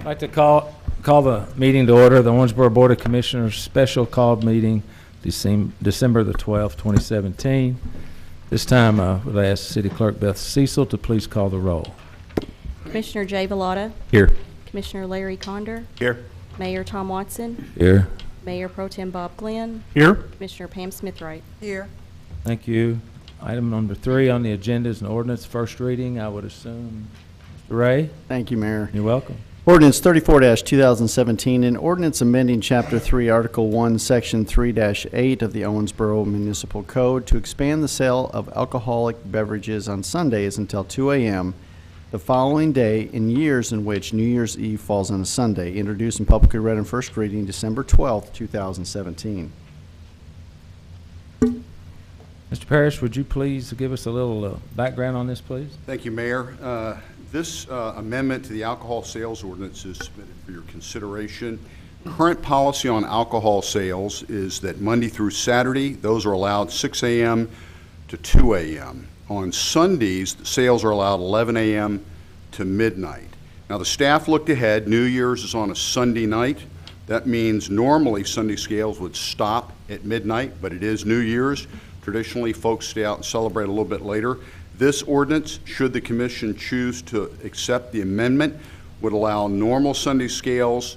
I'd like to call the meeting to order, the Owensboro Board of Commissioners special called meeting December the 12th, 2017. This time, I would ask City Clerk Beth Cecil to please call the roll. Commissioner Jay Vallata. Here. Commissioner Larry Conder. Here. Mayor Tom Watson. Here. Mayor Pro Tem Bob Glenn. Here. Commissioner Pam Smithwright. Here. Thank you. Item number 3 on the agenda is an ordinance first reading. I would assume Mr. Ray. Thank you, Mayor. You're welcome. Ordinance 34-2017, an ordinance amending Chapter 3, Article 1, Section 3-8 of the Owensboro Municipal Code to expand the sale of alcoholic beverages on Sundays until 2 a.m. the following day in years in which New Year's Eve falls on a Sunday. Introduced and publicly read in first reading December 12th, 2017. Mr. Parrish, would you please give us a little background on this, please? Thank you, Mayor. This amendment to the alcohol sales ordinance is submitted for your consideration. Current policy on alcohol sales is that Monday through Saturday, those are allowed 6 a.m. to 2 a.m. On Sundays, the sales are allowed 11 a.m. to midnight. Now, the staff looked ahead. New Year's is on a Sunday night. That means normally Sunday sales would stop at midnight, but it is New Year's. Traditionally, folks stay out and celebrate a little bit later. This ordinance, should the commission choose to accept the amendment, would allow normal Sunday sales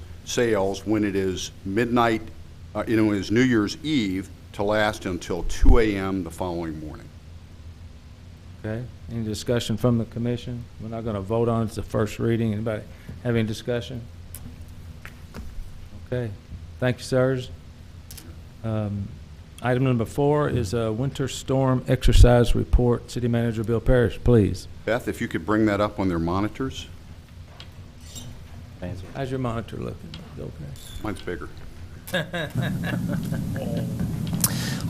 when it is midnight, is New Year's Eve, to last until 2 a.m. the following morning. Okay. Any discussion from the commission? We're not going to vote on it. It's the first reading. Anybody have any discussion? Okay. Thank you, sirs. Item number 4 is a winter storm exercise report. City Manager Bill Parrish, please. Beth, if you could bring that up on their monitors. How's your monitor looking? Okay. Mine's bigger.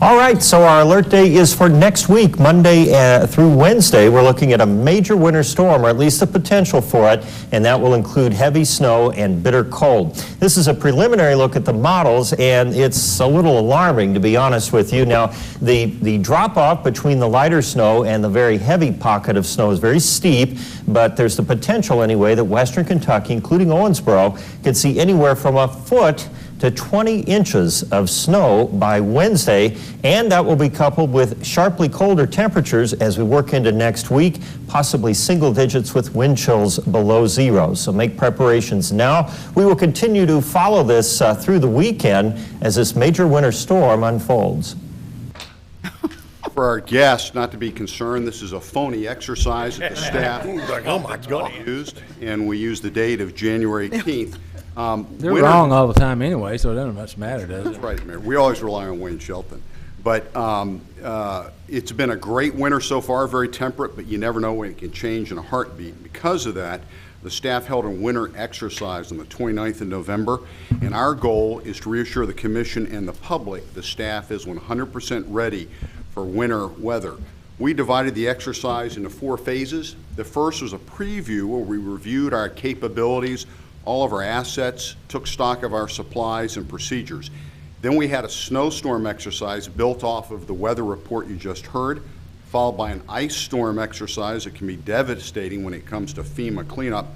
All right, so our alert day is for next week, Monday through Wednesday. We're looking at a major winter storm, or at least the potential for it, and that will include heavy snow and bitter cold. This is a preliminary look at the models, and it's a little alarming, to be honest with you. Now, the drop-off between the lighter snow and the very heavy pocket of snow is very steep, but there's the potential, anyway, that western Kentucky, including Owensboro, could see anywhere from a foot to 20 inches of snow by Wednesday, and that will be coupled with sharply colder temperatures as we work into next week, possibly single digits with wind chills below 0. So make preparations now. We will continue to follow this through the weekend as this major winter storm unfolds. For our guests, not to be concerned, this is a phony exercise that the staff Oh my God. used, and we used the date of January 18th. They're wrong all the time anyway, so it doesn't much matter, does it? That's right, Mayor. We always rely on Wayne Shelton. But it's been a great winter so far, very temperate, but you never know when it can change in a heartbeat. Because of that, the staff held a winter exercise on the 29th of November, and our goal is to reassure the commission and the public the staff is 100% ready for winter weather. We divided the exercise into 4 phases. The first was a preview where we reviewed our capabilities, all of our assets, took stock of our supplies and procedures. Then we had a snowstorm exercise built off of the weather report you just heard, followed by an ice storm exercise that can be devastating when it comes to FEMA cleanup,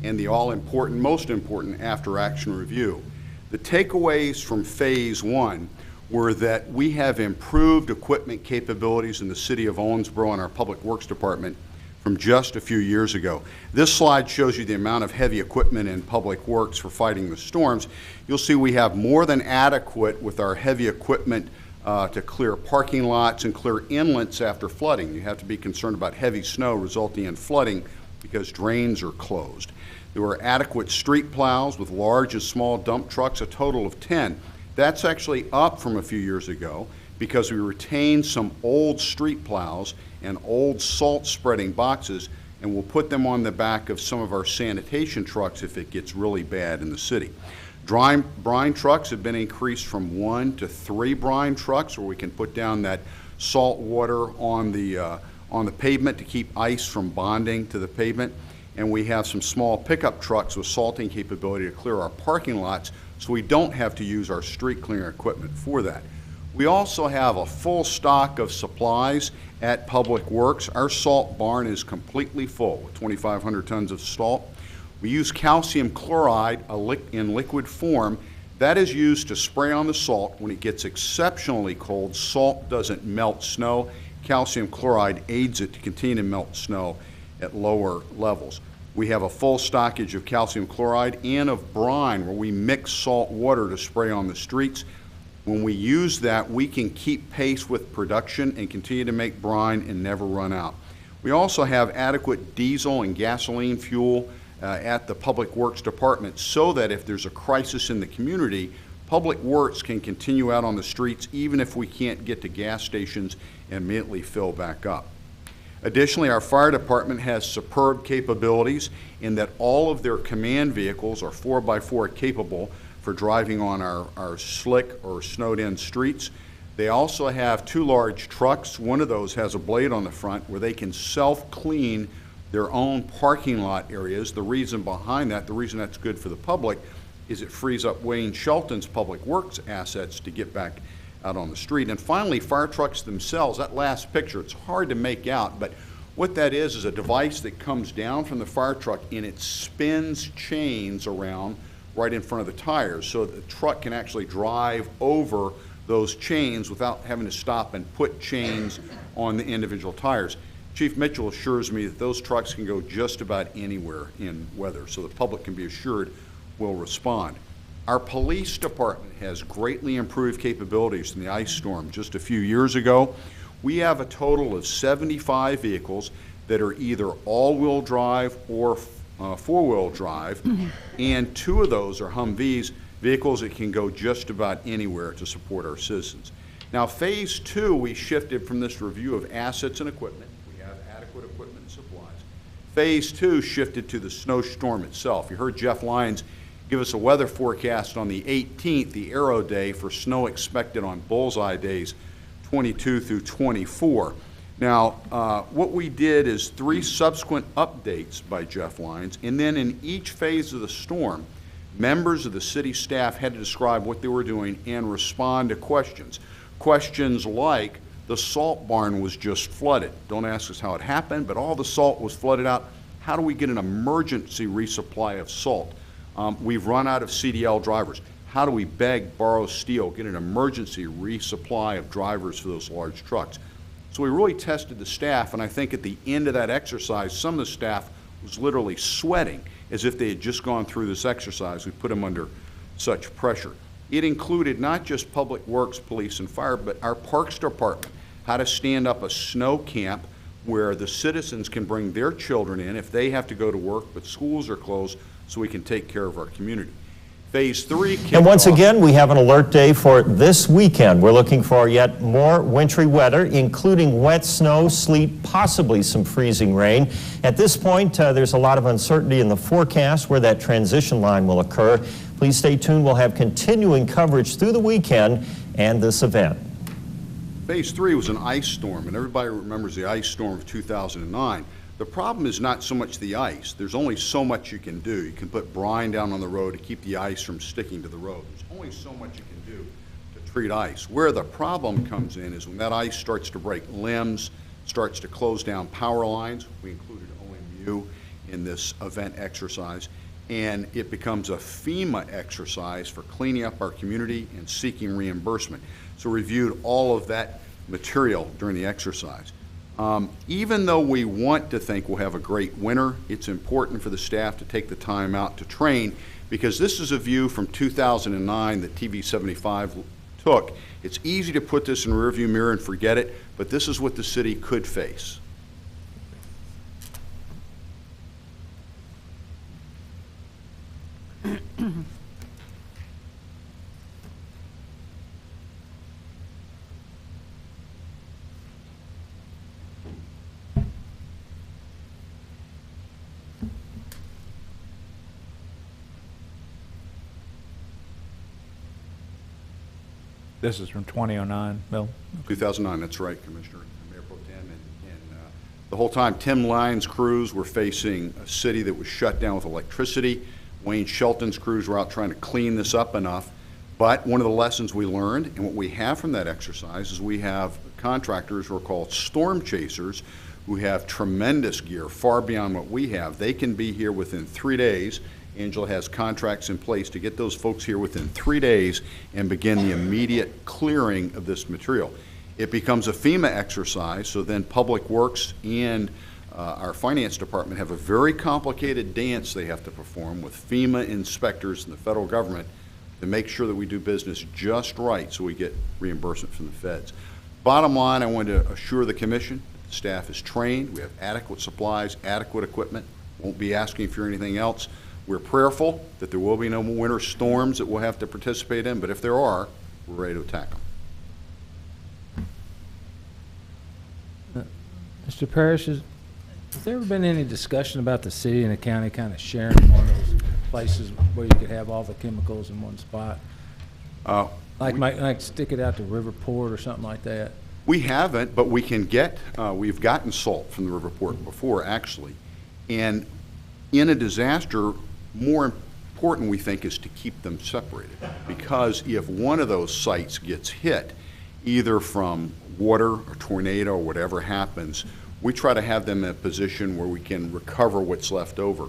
and the all-important, most important after-action review. The takeaways from phase 1 were that we have improved equipment capabilities in the city of Owensboro and our Public Works Department from just a few years ago. This slide shows you the amount of heavy equipment in Public Works for fighting the storms. You'll see we have more than adequate with our heavy equipment to clear parking lots and clear inlets after flooding. You have to be concerned about heavy snow resulting in flooding because drains are closed. There were adequate street plows with large and small dump trucks, a total of 10. That's actually up from a few years ago because we retained some old street plows and old salt spreading boxes, and we'll put them on the back of some of our sanitation trucks if it gets really bad in the city. Brine trucks have been increased from 1 to 3 brine trucks, where we can put down that salt water on the pavement to keep ice from bonding to the pavement. And we have some small pickup trucks with salting capability to clear our parking lots, so we don't have to use our street cleaner equipment for that. We also have a full stock of supplies at Public Works. Our salt barn is completely full with 2,500 tons of salt. We use calcium chloride in liquid form. That is used to spray on the salt when it gets exceptionally cold. Salt doesn't melt snow. Calcium chloride aids it to continue to melt snow at lower levels. We have a full stockage of calcium chloride and of brine, where we mix salt water to spray on the streets. When we use that, we can keep pace with production and continue to make brine and never run out. We also have adequate diesel and gasoline fuel at the Public Works Department, so that if there's a crisis in the community, Public Works can continue out on the streets even if we can't get to gas stations and immediately fill back up. Additionally, our fire department has superb capabilities in that all of their command vehicles are 4x4 capable for driving on our slick or snowed-in streets. They also have 2 large trucks. One of those has a blade on the front where they can self-clean their own parking lot areas. The reason behind that, the reason that's good for the public, is it frees up Wayne Shelton's Public Works assets to get back out on the street. And finally, fire trucks themselves. That last picture, it's hard to make out, but what that is a device that comes down from the fire truck and it spins chains around right in front of the tires, so the truck can actually drive over those chains without having to stop and put chains on the individual tires. Chief Mitchell assures me that those trucks can go just about anywhere in weather, so the public can be assured we'll respond. Our police department has greatly improved capabilities from the ice storm just a few years ago. We have a total of 75 vehicles that are either all-wheel drive or four-wheel drive, and 2 of those are Humvees, vehicles that can go just about anywhere to support our citizens. Now, phase 2, we shifted from this review of assets and equipment. We have adequate equipment and supplies. Phase 2 shifted to the snowstorm itself. You heard Jeff Lyons give us a weather forecast on the 18th, the Arrow Day, for snow expected on bullseye days 22 through 24. Now, what we did is 3 subsequent updates by Jeff Lyons, and then in each phase of the storm, members of the city staff had to describe what they were doing and respond to questions. Questions like, the salt barn was just flooded. Don't ask us how it happened, but all the salt was flooded out. How do we get an emergency resupply of salt? We've run out of CDL drivers. How do we beg, borrow, steal, get an emergency resupply of drivers for those large trucks? So we really tested the staff, and I think at the end of that exercise, some of the staff was literally sweating as if they had just gone through this exercise. We put them under such pressure. It included not just Public Works, Police, and Fire, but our Parks Department, how to stand up a snow camp where the citizens can bring their children in if they have to go to work, but schools are closed, so we can take care of our community. Phase 3 kicked And once off. again, we have an alert day for this weekend. We're looking for yet more wintry weather, including wet snow, sleet, possibly some freezing rain. At this point, there's a lot of uncertainty in the forecast where that transition line will occur. Please stay tuned. We'll have continuing coverage through the weekend and this event. Phase 3 was an ice storm, and everybody remembers the ice storm of 2009. The problem is not so much the ice. There's only so much you can do. You can put brine down on the road to keep the ice from sticking to the road. There's only so much you can do to treat ice. Where the problem comes in is when that ice starts to break limbs, starts to close down power lines. We included OMU in this event exercise, and it becomes a FEMA exercise for cleaning up our community and seeking reimbursement. So we reviewed all of that material during the exercise. Even though we want to think we'll have a great winter, it's important for the staff to take the time out to train, because this is a view from 2009 that TV 75 took. It's easy to put this in the rearview mirror and forget it, but this is what the city could face. This is from 2009, Bill. 2009, that's right, Commissioner, Mayor Pro Tem. And the whole time, Tim Lyons' crews were facing a city that was shut down with electricity. Wayne Shelton's crews were out trying to clean this up enough. But one of the lessons we learned, and what we have from that exercise, is we have contractors who are called storm chasers, who have tremendous gear, far beyond what we have. They can be here within 3 days. Angela has contracts in place to get those folks here within 3 days and begin the immediate clearing of this material. It becomes a FEMA exercise, so then Public Works and our finance department have a very complicated dance they have to perform with FEMA inspectors and the federal government to make sure that we do business just right so we get reimbursement from the feds. Bottom line, I want to assure the commission, the staff is trained, we have adequate supplies, adequate equipment, won't be asking for anything else. We're prayerful that there will be no more winter storms that we'll have to participate in, but if there are, we're ready to attack them. Mr. Parrish, has there ever been any discussion about the city and the county kind of sharing one of those places where you could have all the chemicals in one spot? Like stick it out to Riverport or something like that? We haven't, but we can get, we've gotten salt from the Riverport before, actually. And in a disaster, more important, we think, is to keep them separated. Because if one of those sites gets hit, either from water or tornado or whatever happens, we try to have them in a position where we can recover what's left over.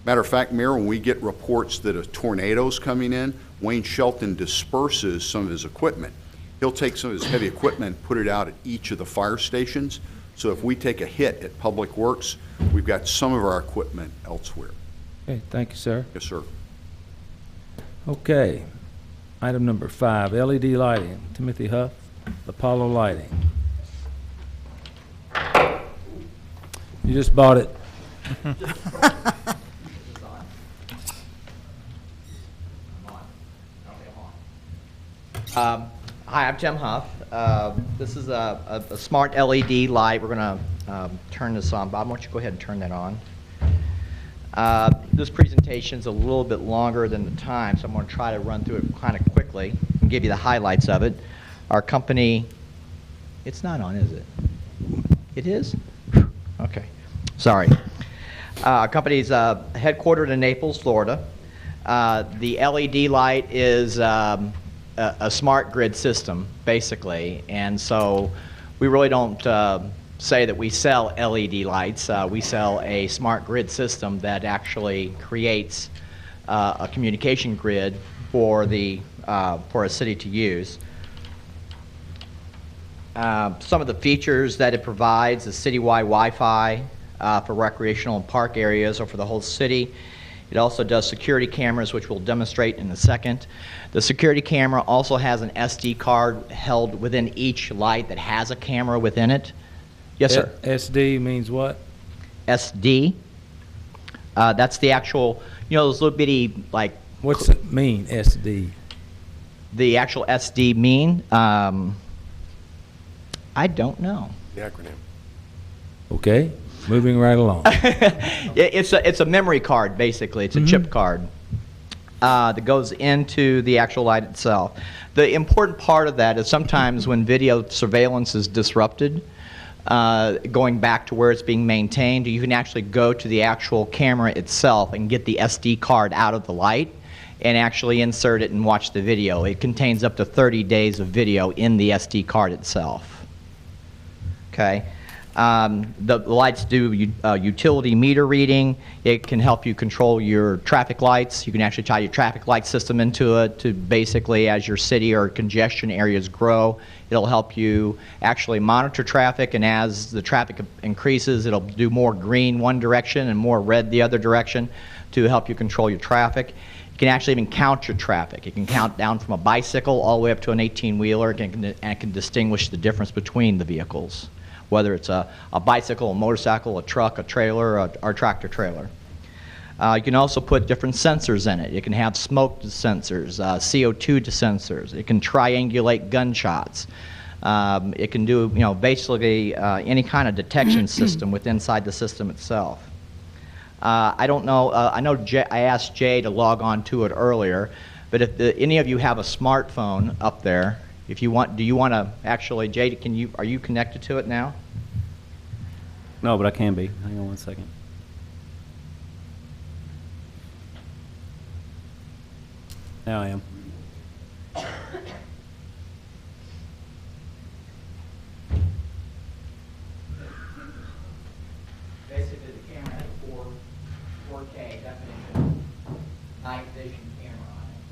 Matter of fact, Mayor, when we get reports that a tornado's coming in, Wayne Shelton disperses some of his equipment. He'll take some of his heavy equipment and put it out at each of the fire stations. So if we take a hit at Public Works, we've got some of our equipment elsewhere. Okay, thank you, sir. Yes, sir. Okay, item number 5, LED lighting. Timothy Huff, Apollo Lighting. You just bought it. Hi, I'm Tim Huff. This is a smart LED light. We're going to turn this on. Bob, why don't you go ahead and turn that on? This presentation is a little bit longer than the time, so I'm going to try to run through it kind of quickly and give you the highlights of it. Our company, it's not on, is it? It is? Okay. Sorry. Our company is headquartered in Naples, Florida. The LED light is a smart grid system, basically, and so we really don't say that we sell LED lights. We sell a smart grid system that actually creates a communication grid for a city to use. Some of the features that it provides is citywide Wi-Fi for recreational and park areas or for the whole city. It also does security cameras, which we'll demonstrate in a second. The security camera also has an SD card held within each light that has a camera within it. Yes, sir. SD means what? SD. That's the actual, those little bitty, like... What's it mean, SD? The actual SD mean? I don't know. The acronym. Okay, moving right along. It's a memory card, basically. It's a chip card that goes into the actual light itself. The important part of that is sometimes when video surveillance is disrupted, going back to where it's being maintained, you can actually go to the actual camera itself and get the SD card out of the light and actually insert it and watch the video. It contains up to 30 days of video in the SD card itself. Okay. The lights do utility meter reading. It can help you control your traffic lights. You can actually tie your traffic light system into it to basically, as your city or congestion areas grow, it'll help you actually monitor traffic, and as the traffic increases, it'll do more green one direction and more red the other direction to help you control your traffic. You can actually even count your traffic. It can count down from a bicycle all the way up to an 18-wheeler, and it can distinguish the difference between the vehicles, whether it's a bicycle, a motorcycle, a truck, a trailer, or a tractor trailer. You can also put different sensors in it. You can have smoke sensors, CO2 sensors. It can triangulate gunshots. It can do, basically any kind of detection system inside the system itself. I don't know. I know I asked Jay to log on to it earlier, but if any of you have a smartphone up there, if you want, do you want to actually, Jay, are you connected to it now? No, but I can be. Hang on one second. Now I am. 4K definition night vision camera on it.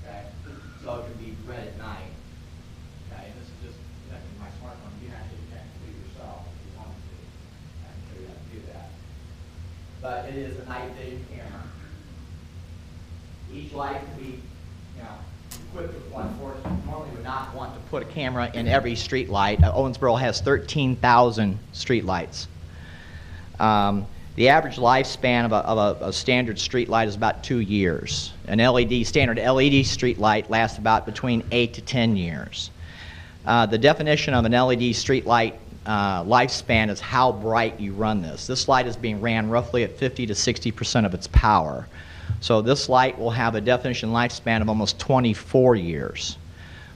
Okay, so it can be read at night. Okay, and this is just connecting my smartphone. You can actually connect it yourself if you want to. I can show you how to do that. But it is a night vision camera. Each light can be, equipped with one. Of course, you normally would not want to put a camera in every street light. Owensboro has 13,000 street lights. The average lifespan of a standard street light is about 2 years. An standard LED street light lasts about between 8 to 10 years. The definition of an LED street light lifespan is how bright you run this. This light is being ran roughly at 50 to 60% of its power. So this light will have a definition lifespan of almost 24 years.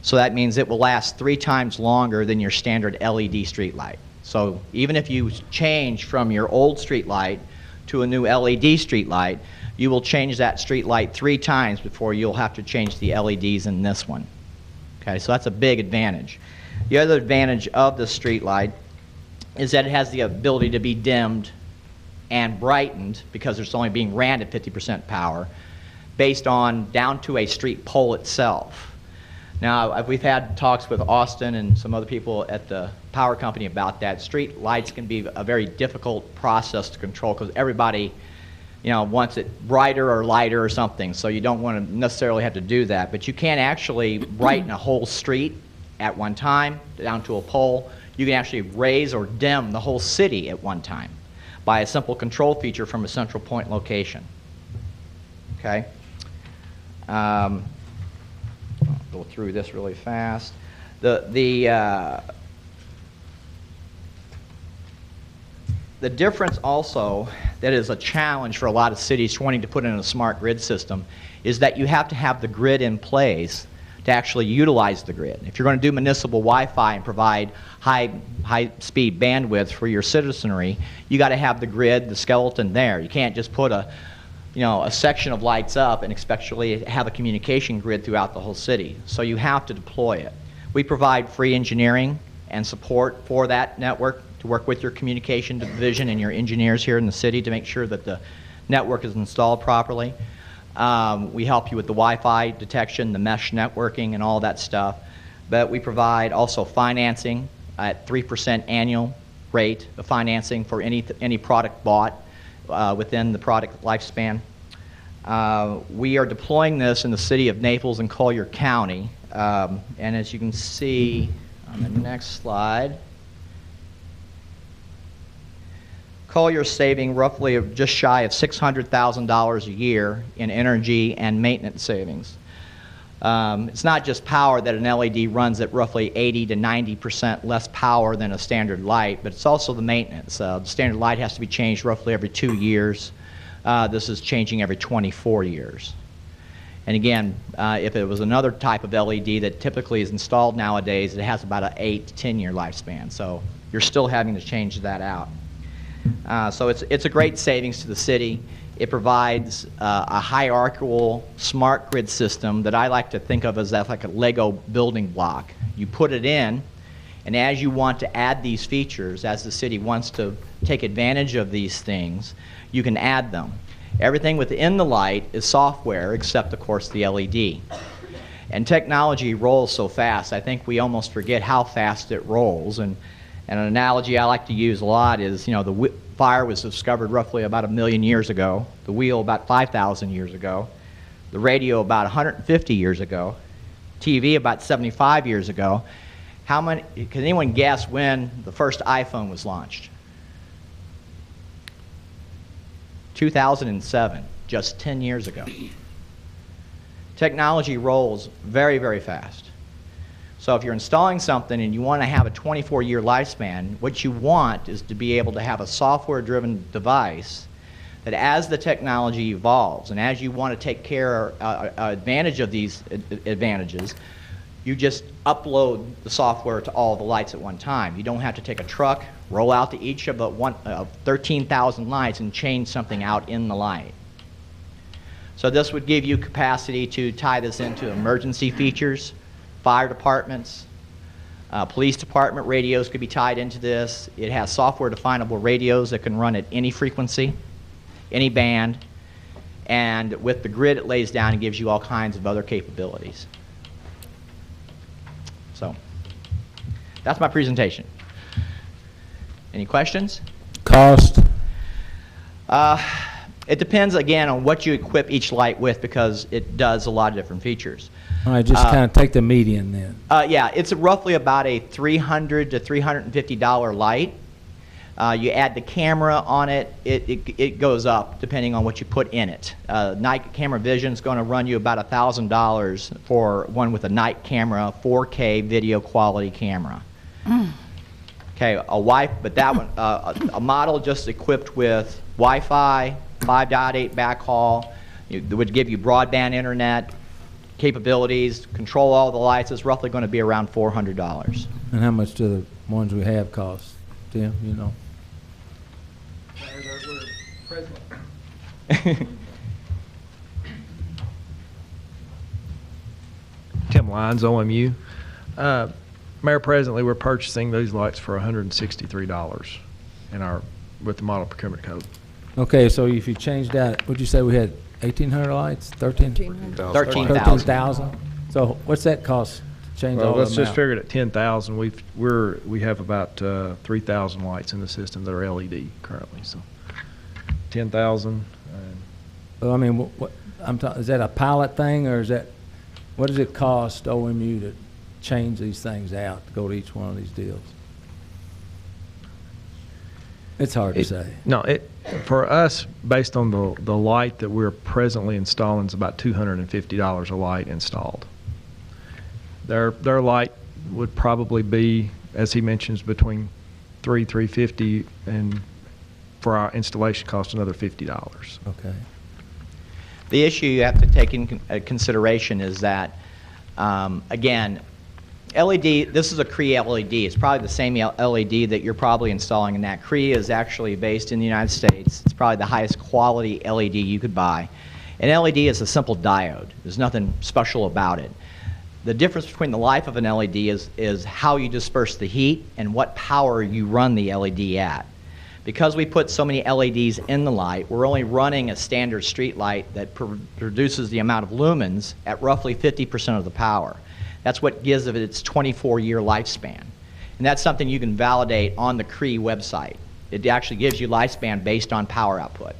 So that means it will last 3 times longer than your standard LED street light. So even if you change from your old street light to a new LED street light, you will change that street light 3 times before you'll have to change the LEDs in this one. Okay, so that's a big advantage. The other advantage of the street light is that it has the ability to be dimmed and brightened, because it's only being ran at 50% power, based on down to a street pole itself. Now, we've had talks with Austin and some other people at the power company about that. Street lights can be a very difficult process to control because everybody, wants it brighter or lighter or something, so you don't want to necessarily have to do that. But you can actually brighten a whole street at one time down to a pole. You can actually raise or dim the whole city at one time by a simple control feature from a central point location. Okay? I'll go through this really fast. The difference also that is a challenge for a lot of cities wanting to put in a smart grid system is that you have to have the grid in place to actually utilize the grid. If you're going to do municipal Wi-Fi and provide high-speed bandwidth for your citizenry, you got to have the grid, the skeleton there. You can't just put a section of lights up and expect to have a communication grid throughout the whole city. So you have to deploy it. We provide free engineering and support for that network to work with your communication division and your engineers here in the city to make sure that the network is installed properly. We help you with the Wi-Fi detection, the mesh networking, and all that stuff. But we provide also financing at 3% annual rate of financing for any product bought within the product lifespan. We are deploying this in the city of Naples and Collier County. And as you can see on the next slide, Collier's saving roughly just shy of $600,000 a year in energy and maintenance savings. It's not just power that an LED runs at roughly 80 to 90% less power than a standard light, but it's also the maintenance. The standard light has to be changed roughly every 2 years. This is changing every 24 years. And again, if it was another type of LED that typically is installed nowadays, it has about an 8 to 10 year lifespan. So you're still having to change that out. So it's a great savings to the city. It provides a hierarchical smart grid system that I like to think of as like a Lego building block. You put it in, and as you want to add these features, as the city wants to take advantage of these things, you can add them. Everything within the light is software except, of course, the LED. And technology rolls so fast, I think we almost forget how fast it rolls. And an analogy I like to use a lot is, the fire was discovered roughly about 1 million years ago, the wheel about 5,000 years ago, the radio about 150 years ago, TV about 75 years ago. Can anyone guess when the first iPhone was launched? 2007, just 10 years ago. Technology rolls very, very fast. So if you're installing something and you want to have a 24-year lifespan, what you want is to be able to have a software-driven device that as the technology evolves and as you want to take advantage of these advantages, you just upload the software to all the lights at one time. You don't have to take a truck, roll out to each of the 13,000 lights and change something out in the light. So this would give you capacity to tie this into emergency features. Fire departments, police department radios could be tied into this. It has software definable radios that can run at any frequency. any band, and with the grid it lays down, it gives you all kinds of other capabilities. So, that's my presentation. Any questions? Cost? It depends, again, on what you equip each light with, because it does a lot of different features. All right, just kind of take the median then. Yeah, it's roughly about a $300 to $350 light. You add the camera on it, it goes up depending on what you put in it. Night camera vision is going to run you about $1,000 for one with a night camera, 4K video quality camera. Okay, but that one, a model just equipped with Wi-Fi, 5.8 backhaul, it would give you broadband internet capabilities, control all the lights, is roughly going to be around $400. And how much do the ones we have cost? Tim, you know? Tim Lyons, OMU. Mayor, presently we're purchasing these lights for $163 with the model procurement code. Okay, so if you changed that, would you say we had 1,800 lights? 13,000? 13,000? So what's that cost to change all Well, of let's them just out? figure it at 10,000. We have about 3,000 lights in the system that are LED currently. So 10,000. Well, I mean, is that a pilot thing, or what does it cost OMU to change these things out, to go to each one of these deals? It's hard to say. No, for us, based on the light that we're presently installing, is about $250 a light installed. Their light would probably be, as he mentions, between $350, and for our installation cost another $50. Okay. The issue you have to take in consideration is that, again, LED, this is a Cree LED. It's probably the same LED that you're probably installing in that. Cree is actually based in the United States. It's probably the highest quality LED you could buy. An LED is a simple diode. There's nothing special about it. The difference between the life of an LED is how you disperse the heat and what power you run the LED at. Because we put so many LEDs in the light, we're only running a standard street light that produces the amount of lumens at roughly 50% of the power. That's what gives it its 24-year lifespan. And that's something you can validate on the Cree website. It actually gives you lifespan based on power output.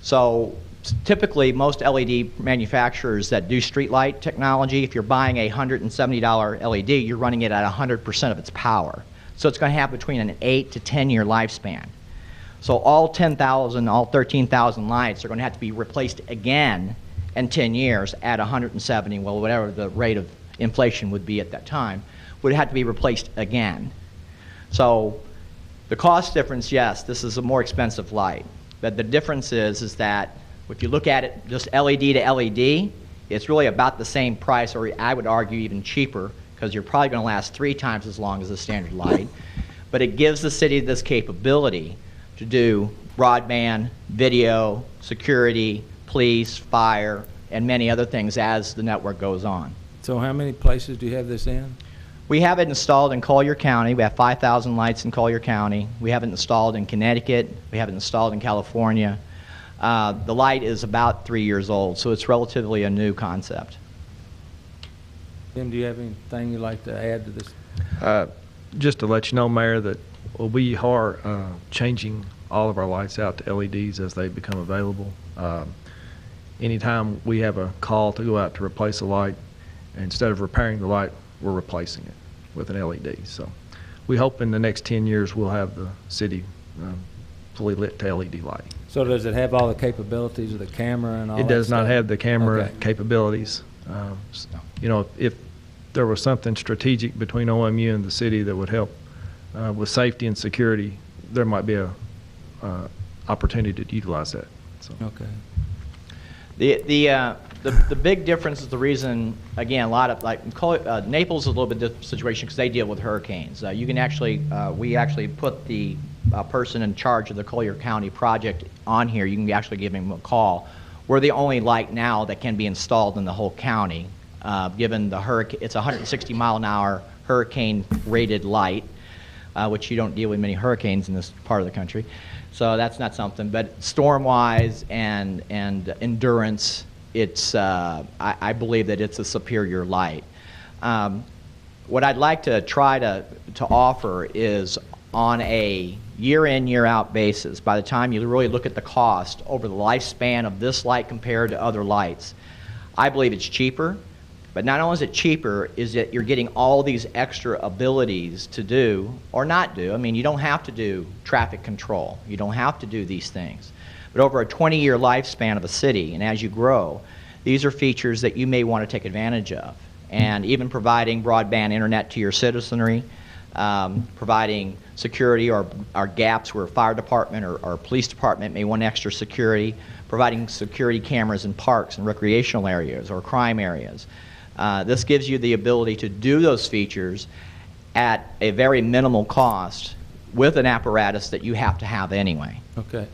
So typically, most LED manufacturers that do street light technology, if you're buying a $170 LED, you're running it at 100% of its power. So it's going to have between an 8 to 10-year lifespan. So all 10,000, all 13,000 lights are going to have to be replaced again in 10 years at 170, well, whatever the rate of inflation would be at that time, would have to be replaced again. So the cost difference, yes, this is a more expensive light. But the difference is that if you look at it just LED to LED, it's really about the same price, or I would argue even cheaper, because you're probably going to last 3 times as long as a standard light. But it gives the city this capability to do broadband, video, security, police, fire, and many other things as the network goes on. So how many places do you have this in? We have it installed in Collier County. We have 5,000 lights in Collier County. We have it installed in Connecticut. We have it installed in California. The light is about 3 years old, so it's relatively a new concept. Tim, do you have anything you'd like to add to this? Just to let you know, Mayor, that we are changing all of our lights out to LEDs as they become available. Anytime we have a call to go out to replace a light, instead of repairing the light, we're replacing it with an LED. So we hope in the next 10 years we'll have the city fully lit to LED lighting. So does it have all the capabilities of the camera and all that It does not stuff? have the camera Okay. capabilities. You know, if there was something strategic between OMU and the city that would help with safety and security, there might be a opportunity to utilize that. So. Okay. The big difference is the reason, again, a lot of, like, Naples is a little bit different situation because they deal with hurricanes. You can actually, we actually put the person in charge of the Collier County project on here. You can actually give him a call. We're the only light now that can be installed in the whole county, given the hurricane. It's a 160-mile-an-hour hurricane-rated light. which you don't deal with many hurricanes in this part of the country. So that's not something. But storm-wise and endurance, it's I believe that it's a superior light. What I'd like to try to offer is on a year-in, year-out basis, by the time you really look at the cost over the lifespan of this light compared to other lights, I believe it's cheaper. But not only is it cheaper, is that you're getting all these extra abilities to do or not do. I mean, you don't have to do traffic control. You don't have to do these things. But over a 20-year lifespan of a city, and as you grow, these are features that you may want to take advantage of. And even providing broadband internet to your citizenry, providing security or gaps where a fire department or police department may want extra security, providing security cameras in parks and recreational areas or crime areas. This gives you the ability to do those features at a very minimal cost with an apparatus that you have to have anyway. Okay.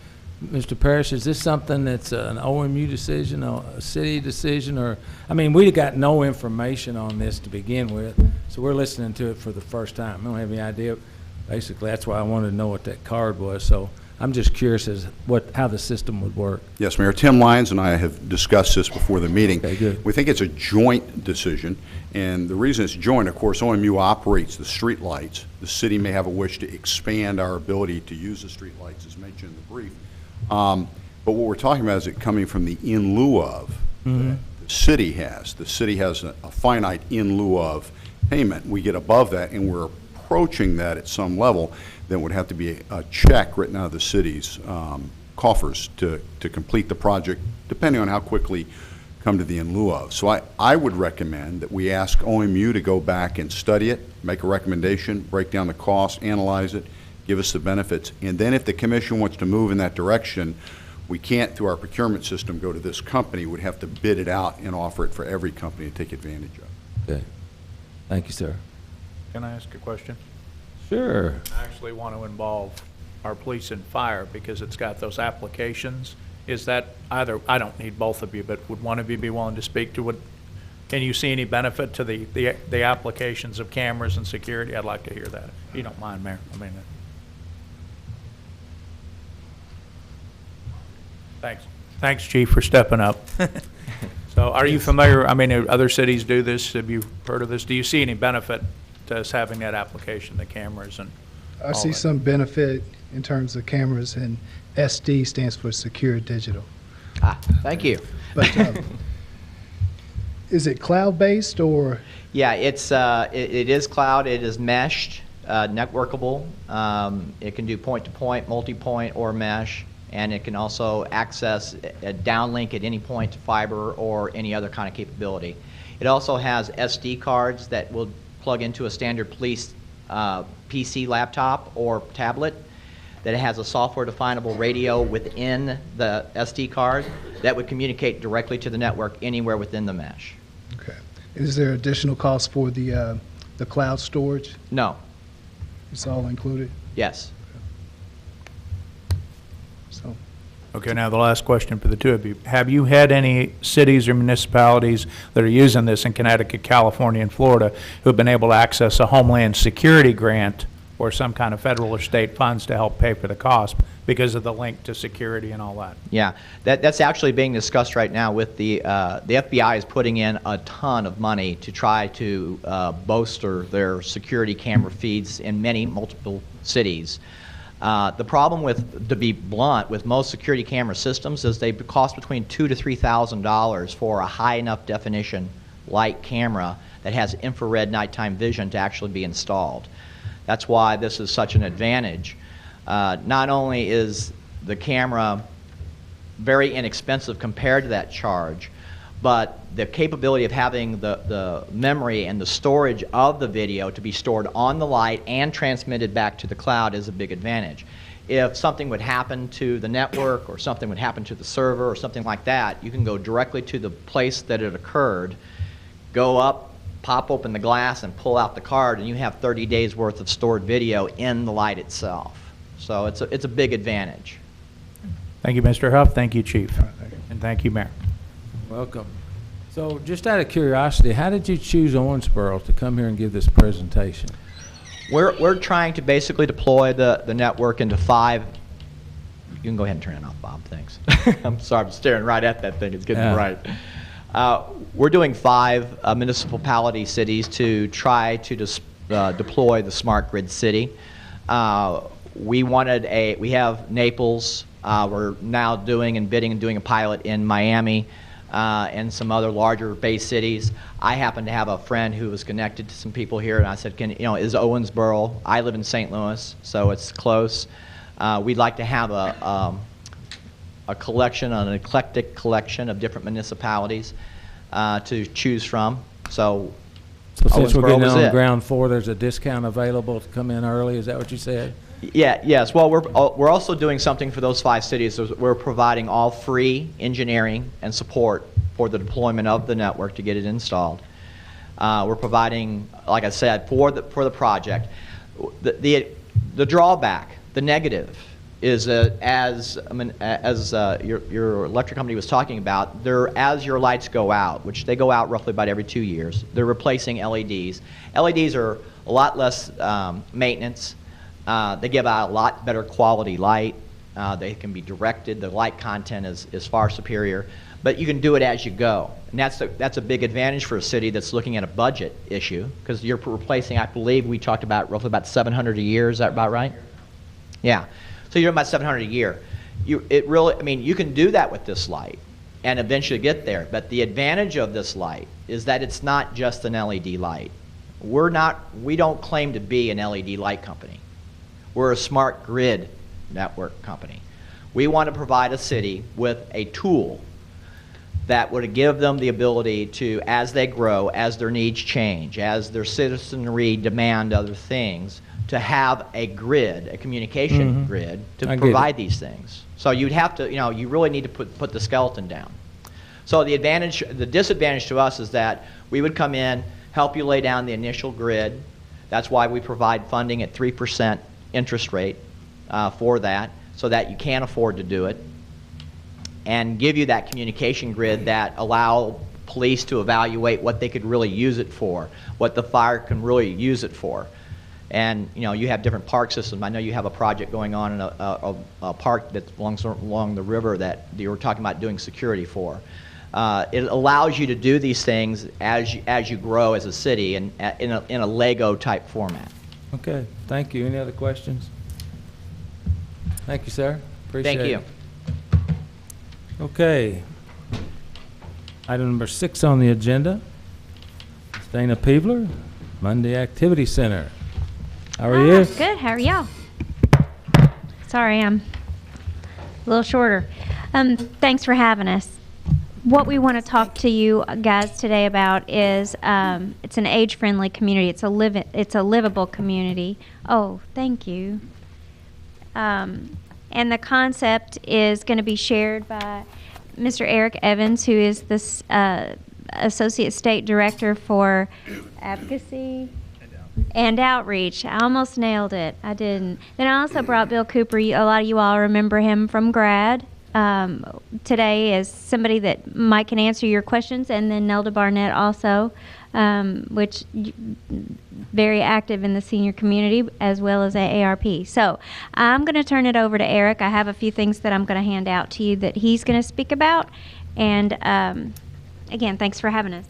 Mr. Parrish, is this something that's an OMU decision or a city decision? Or, I mean, we got no information on this to begin with, so we're listening to it for the first time. I don't have any idea. Basically, that's why I wanted to know what that card was. So I'm just curious as how the system would work. Yes, Mayor. Tim Lyons and I have discussed this before the meeting. Okay, good. We think it's a joint decision, and the reason it's joint, of course, OMU operates the street lights. The city may have a wish to expand our ability to use the street lights, as mentioned in the brief. But what we're talking about is it coming from the in lieu of that the city has. The city has a finite in lieu of payment. We get above that, and we're approaching that at some level. Then would have to be a check written out of the city's coffers to complete the project, depending on how quickly come to the in lieu of. So I would recommend that we ask OMU to go back and study it, make a recommendation, break down the cost, analyze it, give us the benefits, and then if the commission wants to move in that direction, we can't, through our procurement system, go to this company. We'd have to bid it out and offer it for every company to take advantage of. Okay. Thank you, sir. Can I ask a question? Sure. I actually want to involve our police and fire because it's got those applications. Is that either, I don't need both of you, but would one of you be willing to speak to what, can you see any benefit to the applications of cameras and security? I'd like to hear that, if you don't mind, Mayor. I mean, thanks, Chief, for stepping up. So are you familiar, I mean, other cities do this? Have you heard of this? Do you see any benefit to us having that application, the cameras and I see some benefit in terms of cameras, and SD stands for Secure Digital. Thank you. But is it cloud-based or? Yeah, it is cloud. It is meshed, networkable. It can do point-to-point, multi-point, or mesh, and it can also access a downlink at any point to fiber or any other kind of capability. It also has SD cards that will plug into a standard police PC laptop or tablet that has a software-definable radio within the SD card that would communicate directly to the network anywhere within the mesh. Okay. Is there additional cost for the cloud storage? No. It's all included? Yes. So. Okay, now the last question for the two of you. Have you had any cities or municipalities that are using this in Connecticut, California, and Florida who have been able to access a Homeland Security grant or some kind of federal or state funds to help pay for the cost because of the link to security and all that? Yeah, that's actually being discussed right now with the FBI is putting in a ton of money to try to bolster their security camera feeds in multiple cities. The problem with, to be blunt, with most security camera systems is they cost between $2,000 to $3,000 for a high enough definition light camera that has infrared nighttime vision to actually be installed. That's why this is such an advantage. Not only is the camera very inexpensive compared to that charge, but the capability of having the memory and the storage of the video to be stored on the light and transmitted back to the cloud is a big advantage. If something would happen to the network or something would happen to the server or something like that, you can go directly to the place that it occurred, go up, pop open the glass and pull out the card, and you have 30 days worth of stored video in the light itself. So it's a big advantage. Thank you, Mr. Huff. Thank you, Chief. Thank you. And thank you, Mayor. Welcome. So just out of curiosity, how did you choose Owensboro to come here and give this presentation? We're trying to basically deploy the network into 5. You can go ahead and turn it off, Bob. Thanks. I'm sorry, I'm staring right at that thing. It's getting bright. We're doing 5 municipality cities to try to deploy the smart grid city. We have Naples. We're now doing and bidding and doing a pilot in Miami and some other larger Bay cities. I happen to have a friend who was connected to some people here, and I said, is Owensboro? I live in St. Louis, so it's close. We'd like to have an eclectic collection of different municipalities to choose from. So since we're Owensboro getting was on it. ground floor, there's a discount available to come in early. Is that what you said? Yes. Well, we're also doing something for those 5 cities. We're providing all free engineering and support for the deployment of the network to get it installed. We're providing, like I said, for the project. The drawback, the negative, is as your electric company was talking about, as your lights go out, which they go out roughly about every 2 years, they're replacing LEDs. LEDs are a lot less maintenance. They give out a lot better quality light. They can be directed. The light content is far superior, but you can do it as you go. And that's a big advantage for a city that's looking at a budget issue, because you're replacing, I believe we talked about roughly about 700 a year. Is that about right? Yeah. So you're about 700 a year. You can do that with this light and eventually get there. But the advantage of this light is that it's not just an LED light. We don't claim to be an LED light company. We're a smart grid network company. We want to provide a city with a tool that would give them the ability to, as they grow, as their needs change, as their citizenry demand other things, to have a grid, a communication grid, to provide these things. So you'd have to, you really need to put the skeleton down. So the disadvantage to us is that we would come in, help you lay down the initial grid. That's why we provide funding at 3% interest rate for that, so that you can afford to do it, and give you that communication grid that allow police to evaluate what they could really use it for, what the fire can really use it for. And you have different park systems. I know you have a project going on in a park that along the river that you were talking about doing security for. It allows you to do these things as you grow as a city and in a Lego type format. Okay, thank you. Any other questions? Thank you, sir. Appreciate it. Thank you. Okay. Item number 6 on the agenda. Dana Peebler, Monday Activity Center. How are you? Good. How are y'all? Sorry, I'm a little shorter. Thanks for having us. What we want to talk to you guys today about is it's an age-friendly community. It's a livable community. Oh, thank you. And the concept is going to be shared by Mr. Eric Evans, who is the Associate State Director for Advocacy and Outreach. I almost nailed it. I didn't. Then I also brought Bill Cooper. A lot of you all remember him from GRAD. Today is somebody that Mike can answer your questions, and then Nelda Barnett also, which very active in the senior community as well as AARP. So I'm going to turn it over to Eric. I have a few things that I'm going to hand out to you that he's going to speak about. And again, thanks for having us.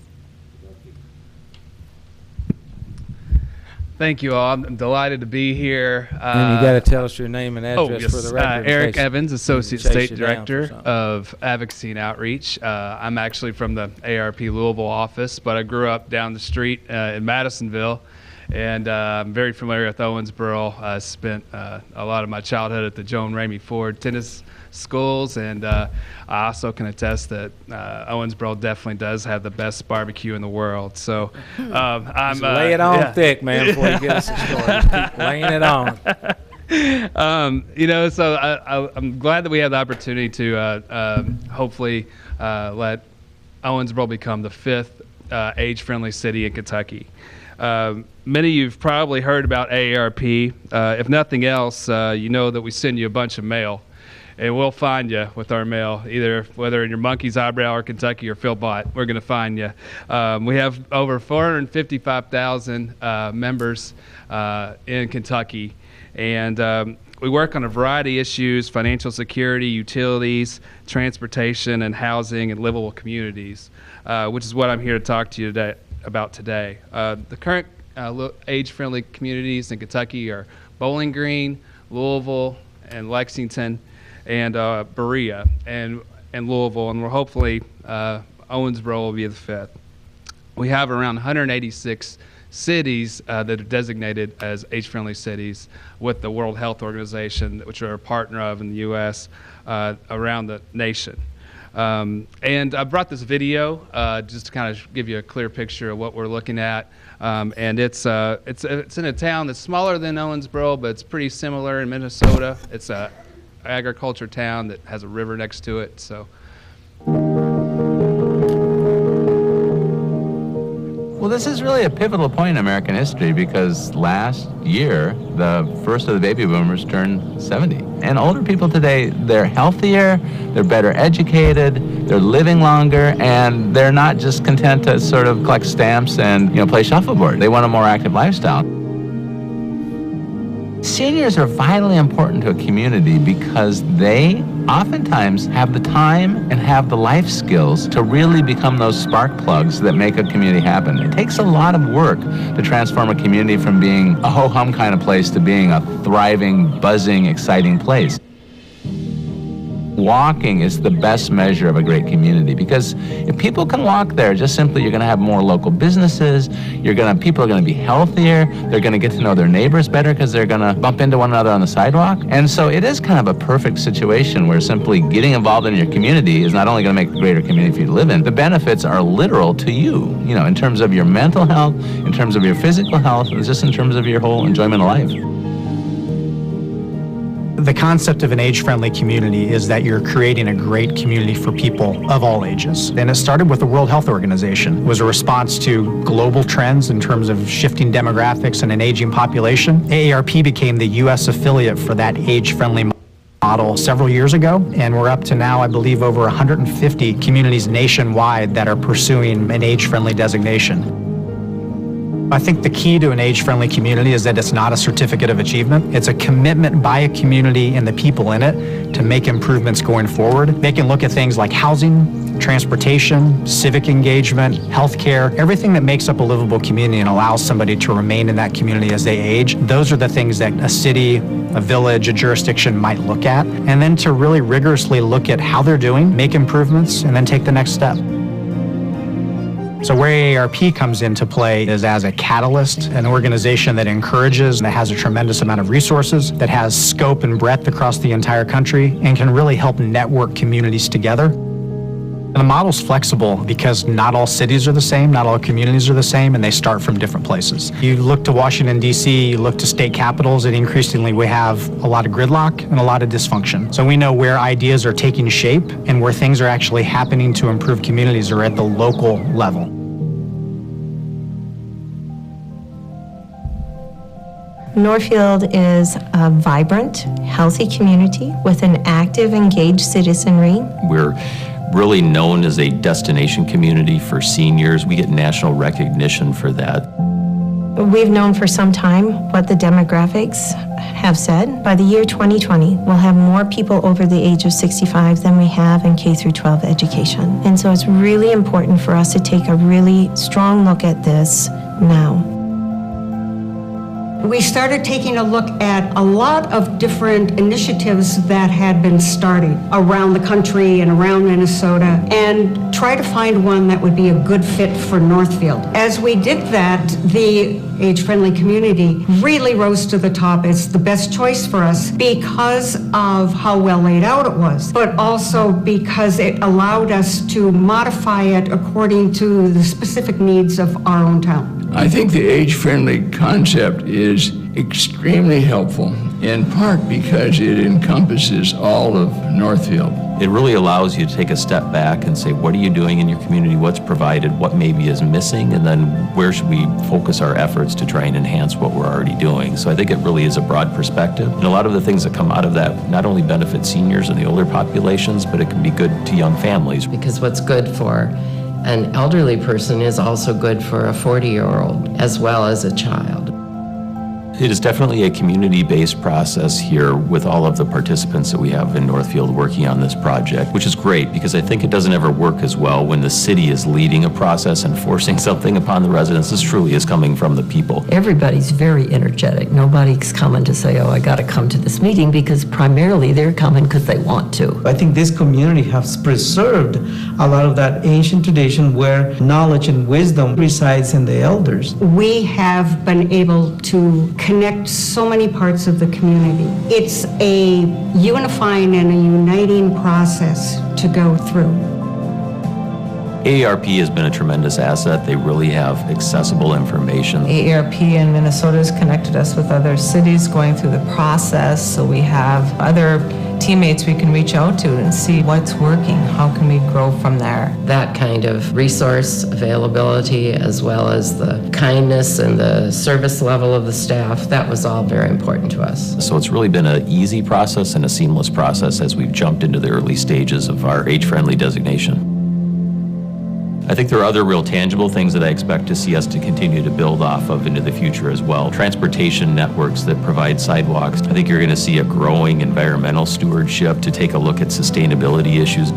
Thank you all. I'm delighted to be here. And you got to tell us your name and address for the record. Eric Evans, Associate State Director of Advocacy and Outreach. I'm actually from the ARP Louisville office, but I grew up down the street in Madisonville, and I'm very familiar with Owensboro. I spent a lot of my childhood at the Joan Ramey Ford tennis schools, and I also can attest that Owensboro definitely does have the best barbecue in the world. So I'm lay it on thick, man, before you get us a story. Keep laying it on. So I'm glad that we have the opportunity to hopefully let Owensboro become the 5th age-friendly city in Kentucky. Many of you've probably heard about AARP. If nothing else, you know that we send you a bunch of mail. and we'll find you with our mail, either whether in your monkey's eyebrow or Kentucky or Philbot, we're going to find you. We have over 455,000 members in Kentucky, and we work on a variety of issues: financial security, utilities, transportation, and housing, and livable communities, which is what I'm here to talk to you about today. The current age-friendly communities in Kentucky are Bowling Green, Louisville, and Lexington, and Berea, and Louisville, and we're hopefully Owensboro will be the fifth. We have around 186 cities that are designated as age-friendly cities with the World Health Organization, which we're a partner of in the U.S., around the nation. And I brought this video just to kind of give you a clear picture of what we're looking at. And it's in a town that's smaller than Owensboro, but it's pretty similar in Minnesota. It's a agriculture town that has a river next to it. So. Well, this is really a pivotal point in American history because last year, the first of the baby boomers turned 70. And older people today, they're healthier, they're better educated, they're living longer, and they're not just content to sort of collect stamps and, play shuffleboard. They want a more active lifestyle. Seniors are vitally important to a community because they oftentimes have the time and have the life skills to really become those spark plugs that make a community happen. It takes a lot of work to transform a community from being a ho-hum kind of place to being a thriving, buzzing, exciting place. Walking is the best measure of a great community because if people can walk there, just simply you're going to have more local businesses, people are going to be healthier, they're going to get to know their neighbors better because they're going to bump into one another on the sidewalk. And so it is kind of a perfect situation where simply getting involved in your community is not only going to make a greater community for you to live in, the benefits are literal to you, in terms of your mental health, in terms of your physical health, and just in terms of your whole enjoyment of life. The concept of an age-friendly community is that you're creating a great community for people of all ages. And it started with the World Health Organization. It was a response to global trends in terms of shifting demographics and an aging population. AARP became the U.S. affiliate for that age-friendly model several years ago, and we're up to now, I believe, over 150 communities nationwide that are pursuing an age-friendly designation. I think the key to an age-friendly community is that it's not a certificate of achievement. It's a commitment by a community and the people in it to make improvements going forward. They can look at things like housing, transportation, civic engagement, healthcare, everything that makes up a livable community and allows somebody to remain in that community as they age. Those are the things that a city, a village, a jurisdiction might look at, and then to really rigorously look at how they're doing, make improvements, and then take the next step. So where AARP comes into play is as a catalyst, an organization that encourages, that has a tremendous amount of resources, that has scope and breadth across the entire country, and can really help network communities together. And the model's flexible because not all cities are the same, not all communities are the same, and they start from different places. You look to Washington, D.C., you look to state capitals, and increasingly we have a lot of gridlock and a lot of dysfunction. So we know where ideas are taking shape and where things are actually happening to improve communities are at the local level. Northfield is a vibrant, healthy community with an active, engaged citizenry. We're really known as a destination community for seniors. We get national recognition for that. We've known for some time what the demographics have said. By the year 2020, we'll have more people over the age of 65 than we have in K through 12 education. And so it's really important for us to take a really strong look at this now. We started taking a look at a lot of different initiatives that had been started around the country and around Minnesota and try to find one that would be a good fit for Northfield. As we did that, the age-friendly community really rose to the top as the best choice for us because of how well laid out it was, but also because it allowed us to modify it according to the specific needs of our own town. I think the age-friendly concept is extremely helpful, in part because it encompasses all of Northfield. It really allows you to take a step back and say, what are you doing in your community? What's provided? What maybe is missing? And then where should we focus our efforts to try and enhance what we're already doing? So I think it really is a broad perspective. And a lot of the things that come out of that not only benefit seniors and the older populations, but it can be good to young families. Because what's good for an elderly person is also good for a 40-year-old as well as a child. It is definitely a community-based process here with all of the participants that we have in Northfield working on this project, which is great because I think it doesn't ever work as well when the city is leading a process and forcing something upon the residents. This truly is coming from the people. Everybody's very energetic. Nobody's coming to say, oh, I got to come to this meeting, because primarily they're coming because they want to. I think this community has preserved a lot of that ancient tradition where knowledge and wisdom resides in the elders. We have been able to connect so many parts of the community. It's a unifying and a uniting process to go through. AARP has been a tremendous asset. They really have accessible information. AARP in Minnesota has connected us with other cities going through the process, so we have other teammates we can reach out to and see what's working. How can we grow from there? That kind of resource availability, as well as the kindness and the service level of the staff, that was all very important to us. So it's really been an easy process and a seamless process as we've jumped into the early stages of our age-friendly designation. I think there are other real tangible things that I expect to see us to continue to build off of into the future as well. Transportation networks that provide sidewalks. I think you're going to see a growing environmental stewardship to take a look at sustainability issues.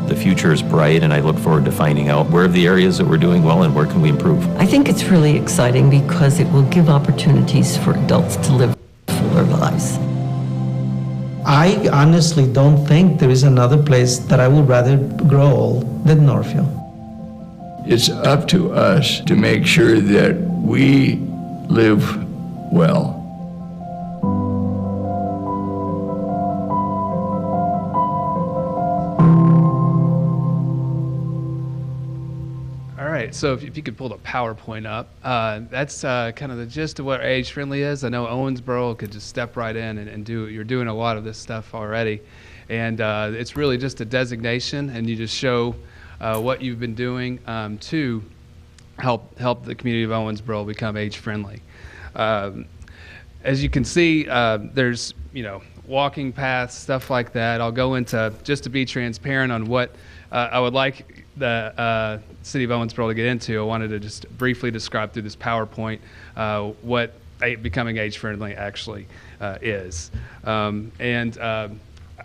The future is bright, and I look forward to finding out where are the areas that we're doing well and where can we improve. I think it's really exciting because it will give opportunities for adults to live fuller lives. I honestly don't think there is another place that I would rather grow old than Northfield. It's up to us to make sure that we live well. All right, so if you could pull the PowerPoint up, that's kind of the gist of what age-friendly is. I know Owensboro could just step right in and do, you're doing a lot of this stuff already. And it's really just a designation, and you just show what you've been doing to help the community of Owensboro become age-friendly. As you can see, there's, walking paths, stuff like that. I'll go into, just to be transparent on what I would like the City of Owensboro to get into. I wanted to just briefly describe through this PowerPoint what becoming age-friendly actually is.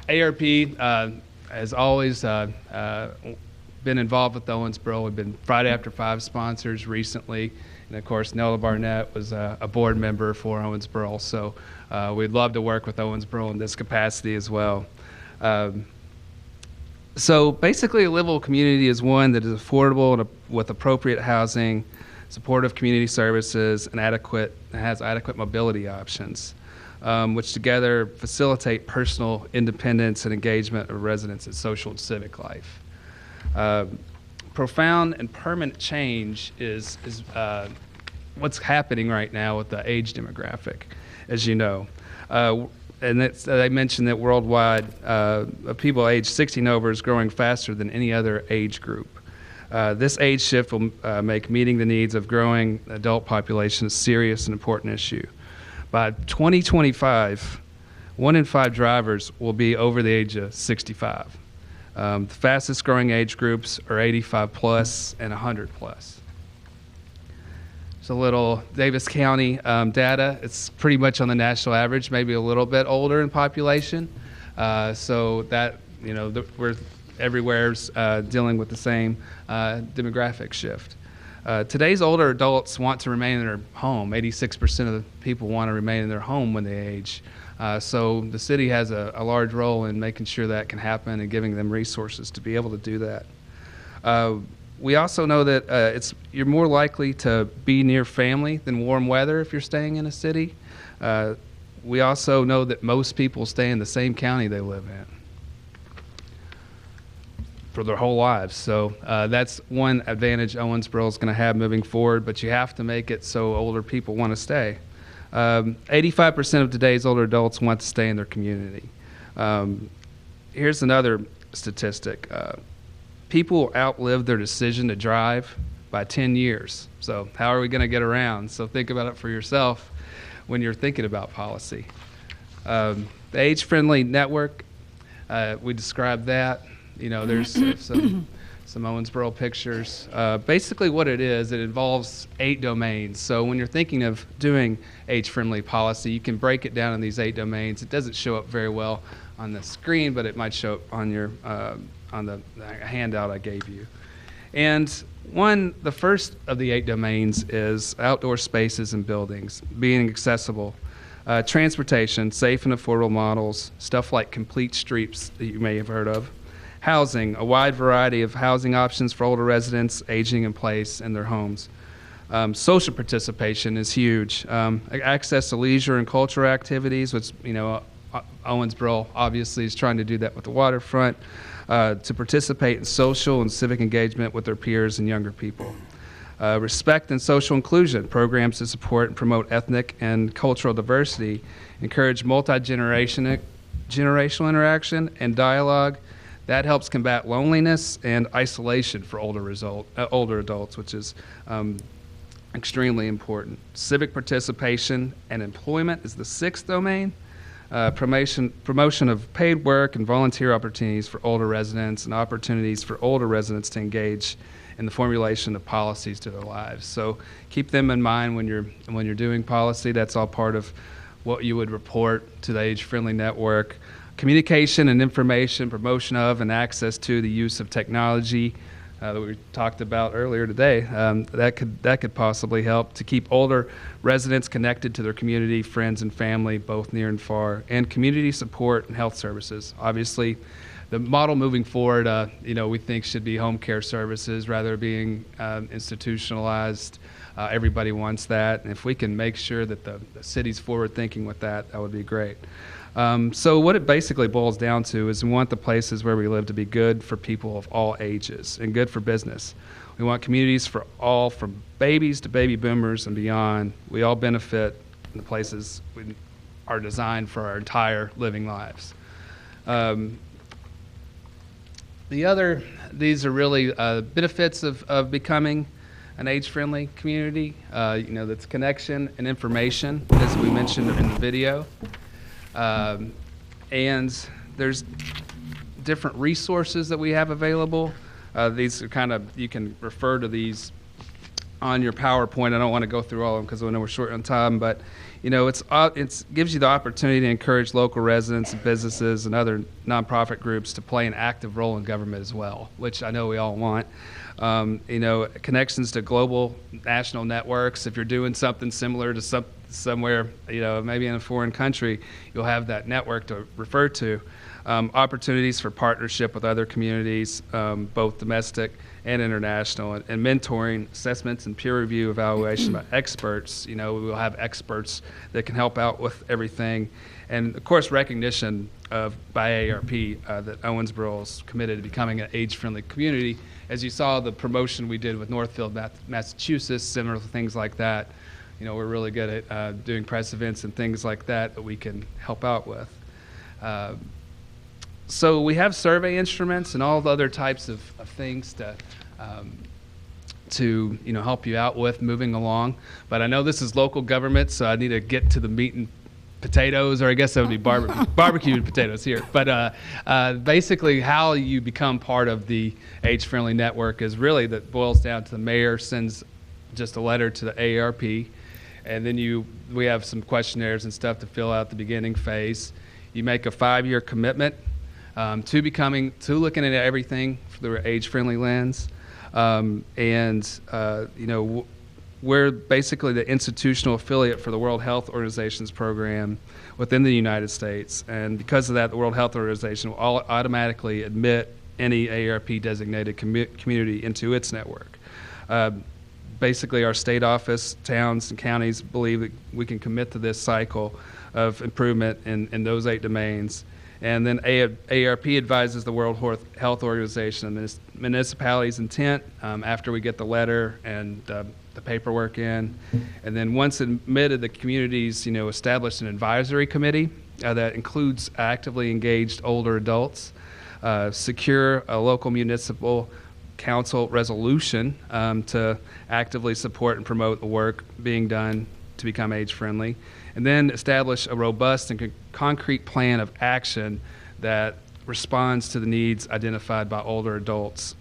AARP has always been involved with Owensboro. We've been Friday After 5 sponsors recently. And of course, Nella Barnett was a board member for Owensboro. So we'd love to work with Owensboro in this capacity as well. So basically, a livable community is one that is affordable and with appropriate housing, supportive community services, and has adequate mobility options, which together facilitate personal independence and engagement of residents in social and civic life. Profound and permanent change is what's happening right now with the age demographic, as you know. And I mentioned that worldwide, people aged 60 and over is growing faster than any other age group. This age shift will make meeting the needs of growing adult population a serious and important issue. By 2025, 1 in 5 drivers will be over the age of 65. The fastest growing age groups are 85 plus and 100 plus. A little Davis County data. It's pretty much on the national average, maybe a little bit older in population. So that, we're everywhere's dealing with the same demographic shift. Today's older adults want to remain in their home. 86% of the people want to remain in their home when they age. So the city has a large role in making sure that can happen and giving them resources to be able to do that. We also know that you're more likely to be near family than warm weather if you're staying in a city. We also know that most people stay in the same county they live in for their whole lives. So that's one advantage Owensboro is going to have moving forward, but you have to make it so older people want to stay. 85% of today's older adults want to stay in their community. here's another statistic. People outlive their decision to drive by 10 years. So how are we going to get around? So think about it for yourself when you're thinking about policy. The age-friendly network, we described that. You know, there's some Owensboro pictures. Basically what it is, it involves 8 domains. So when you're thinking of doing age-friendly policy, you can break it down in these 8 domains. It doesn't show up very well on the screen, but it might show up on your on the handout I gave you. And the first of the 8 domains is outdoor spaces and buildings, being accessible. Transportation, safe and affordable models, stuff like complete streets that you may have heard of. Housing, a wide variety of housing options for older residents aging in place in their homes. Social participation is huge. Access to leisure and cultural activities, which, you know, Owensboro obviously is trying to do that with the waterfront, to participate in social and civic engagement with their peers and younger people. Respect and social inclusion, programs to support and promote ethnic and cultural diversity, encourage multi-generational interaction and dialogue. That helps combat loneliness and isolation for older adults, which is extremely important. Civic participation and employment is the 6th domain. Promotion of paid work and volunteer opportunities for older residents and opportunities for older residents to engage in the formulation of policies to their lives. So keep them in mind when you're doing policy. That's all part of what you would report to the age-friendly network. Communication and information, promotion of and access to the use of technology that we talked about earlier today, that could possibly help to keep older residents connected to their community, friends and family, both near and far, and community support and health services. Obviously, the model moving forward, we think should be home care services rather than being institutionalized. Everybody wants that, and if we can make sure that the city's forward thinking with that would be great. So what it basically boils down to is we want the places where we live to be good for people of all ages and good for business. We want communities for all, from babies to baby boomers and beyond. We all benefit in the places we are designed for our entire living lives. These are really benefits of becoming an age-friendly community. That's connection and information, as we mentioned in the video. And there's different resources that we have available. These are you can refer to these on your PowerPoint. I don't want to go through all of them because I know we're short on time, but it gives you the opportunity to encourage local residents and businesses and other nonprofit groups to play an active role in government as well, which I know we all want. Connections to global national networks. If you're doing something similar to somewhere, maybe in a foreign country, you'll have that network to refer to. Opportunities for partnership with other communities, both domestic and international, and mentoring, assessments, and peer review evaluation by experts. We will have experts that can help out with everything. And of course, recognition by AARP that Owensboro is committed to becoming an age-friendly community. As you saw the promotion we did with Northfield, Massachusetts, similar things like that. We're really good at doing press events and things like that we can help out with. So we have survey instruments and all the other types of things to help you out with moving along. But I know this is local government, so I need to get to the meat and potatoes, or I guess that would be barbecued potatoes here. But basically how you become part of the age-friendly network is really that boils down to the mayor sends just a letter to the AARP, and then we have some questionnaires and stuff to fill out the beginning phase. You make a 5-year commitment to looking at everything through an age-friendly lens. We're basically the institutional affiliate for the World Health Organization's program within the United States. And because of that, the World Health Organization will automatically admit any AARP designated community into its network. Basically, our state office, towns, and counties believe that we can commit to this cycle of improvement in those 8 domains. And then AARP advises the World Health Organization and the municipality's intent after we get the letter and the paperwork in. And then once admitted, the communities establish an advisory committee that includes actively engaged older adults, secure a local municipal council resolution to actively support and promote the work being done to become age-friendly, and then establish a robust and concrete plan of action that responds to the needs identified by older adults,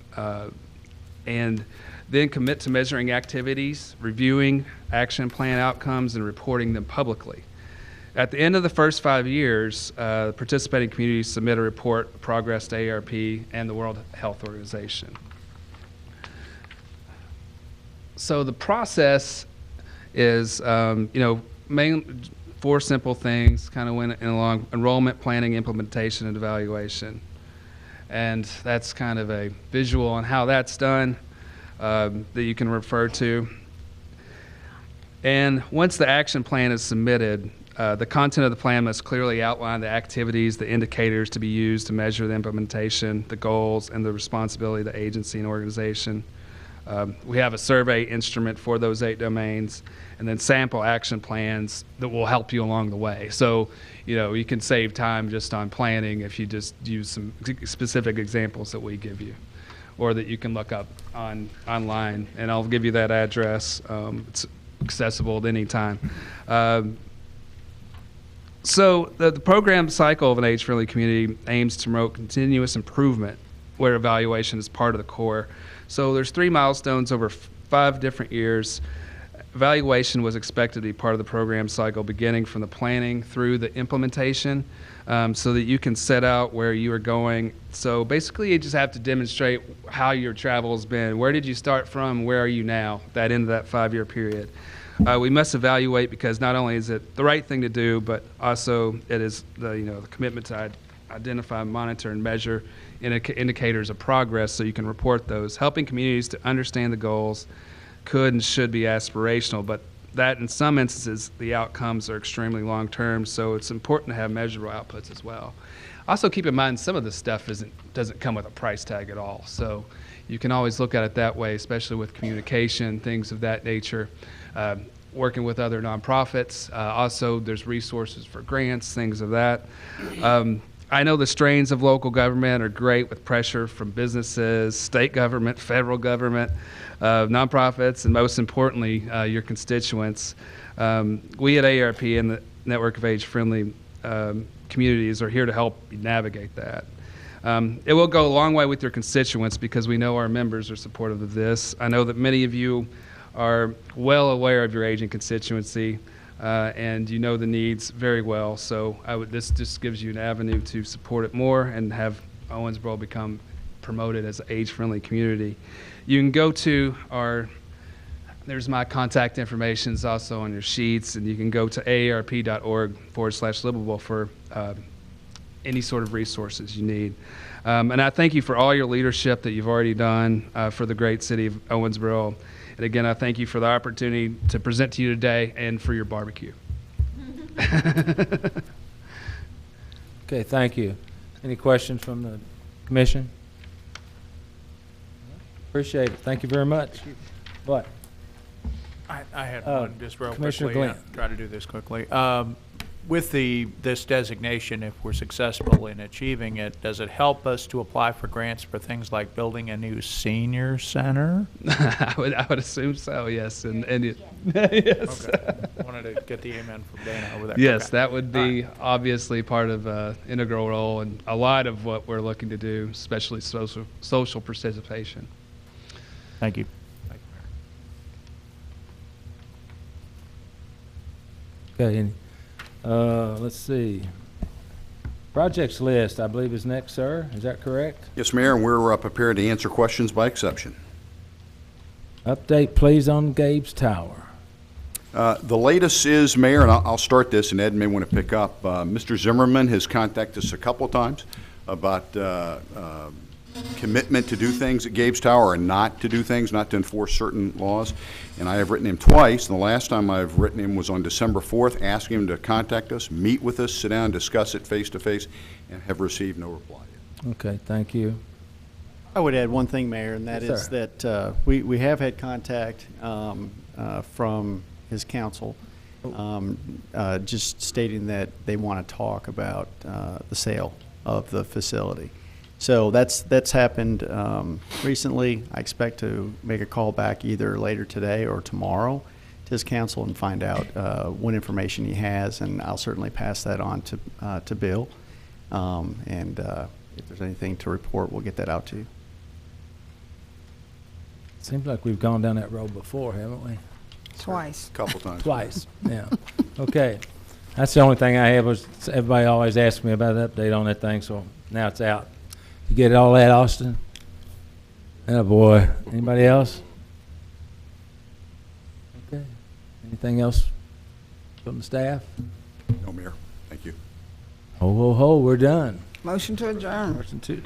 and then commit to measuring activities, reviewing action plan outcomes, and reporting them publicly. At the end of the first 5 years, participating communities submit a report of progress to AARP and the World Health Organization. So the process is, main 4 simple things, kind of went along: enrollment, planning, implementation, and evaluation. And that's kind of a visual on how that's done that you can refer to. And once the action plan is submitted, the content of the plan must clearly outline the activities, the indicators to be used to measure the implementation, the goals, and the responsibility of the agency and organization. We have a survey instrument for those 8 domains, and then sample action plans that will help you along the way. So, you can save time just on planning if you just use some specific examples that we give you, or that you can look up online, and I'll give you that address. It's accessible at any time. So the program cycle of an age-friendly community aims to promote continuous improvement where evaluation is part of the core. So there's 3 milestones over 5 different years. Evaluation was expected to be part of the program cycle beginning from the planning through the implementation, so that you can set out where you are going. So basically you just have to demonstrate how your travel has been. Where did you start from? Where are you now? That end of that 5-year period. We must evaluate because not only is it the right thing to do, but also it is the commitment to identify, monitor, and measure indicators of progress so you can report those. Helping communities to understand the goals could and should be aspirational, but that in some instances the outcomes are extremely long-term, so it's important to have measurable outputs as well. Also keep in mind some of this stuff doesn't come with a price tag at all, so you can always look at it that way, especially with communication, things of that nature. Working with other nonprofits. Also, there's resources for grants, things of that. I know the strains of local government are great with pressure from businesses, state government, federal government, nonprofits, and most importantly, your constituents. We at AARP and the Network of Age-Friendly Communities are here to help you navigate that. It will go a long way with your constituents because we know our members are supportive of this. I know that many of you are well aware of your aging constituency, and you know the needs very well. So this just gives you an avenue to support it more and have Owensboro become promoted as an age-friendly community. You can go to there's my contact information is also on your sheets, and you can go to aarp.org/livable for any sort of resources you need. And I thank you for all your leadership that you've already done for the great city of Owensboro. And again, I thank you for the opportunity to present to you today and for your barbecue. Okay, thank you. Any questions from the commission? Appreciate it. Thank you very much. What? I had one just real Commissioner quickly. Glenn. Try to do this quickly. With this designation, if we're successful in achieving it, does it help us to apply for grants for things like building a new senior center? I would assume so, yes. And yes. Okay. I wanted to get the amen from Dana over there. Yes, Okay. that would be obviously part of integral role and a lot of what we're looking to do, especially social participation. Thank you. Okay, let's see. Projects list, I believe, is next, sir. Is that correct? Yes, Mayor, and we're prepared to answer questions by exception. Update, please, on Gabe's Tower. The latest is, Mayor, and I'll start this, and Ed may want to pick up. Mr. Zimmerman has contacted us a couple times about commitment to do things at Gabe's Tower and not to do things, not to enforce certain laws. And I have written him twice, and the last time I've written him was on December 4th, asking him to contact us, meet with us, sit down, discuss it face to face, and have received no reply yet. Okay, thank you. I would add one thing, Mayor, and that Yes, is sir. that we have had contact from his council, just stating that they want to talk about the sale of the facility. So that's happened recently. I expect to make a call back either later today or tomorrow to his counsel and find out what information he has, and I'll certainly pass that on to Bill. And if there's anything to report, we'll get that out to you. Seems like we've gone down that road before, haven't we? Twice. Couple times. Twice, yeah. Okay. That's the only thing I have. Was everybody always asks me about an update on that thing, so now it's out. You get all that, Austin? Oh, boy. Anybody else? Okay. Anything else from the staff? No, Mayor. Thank you. Ho, ho, ho, we're done. Motion to adjourn. Motion to.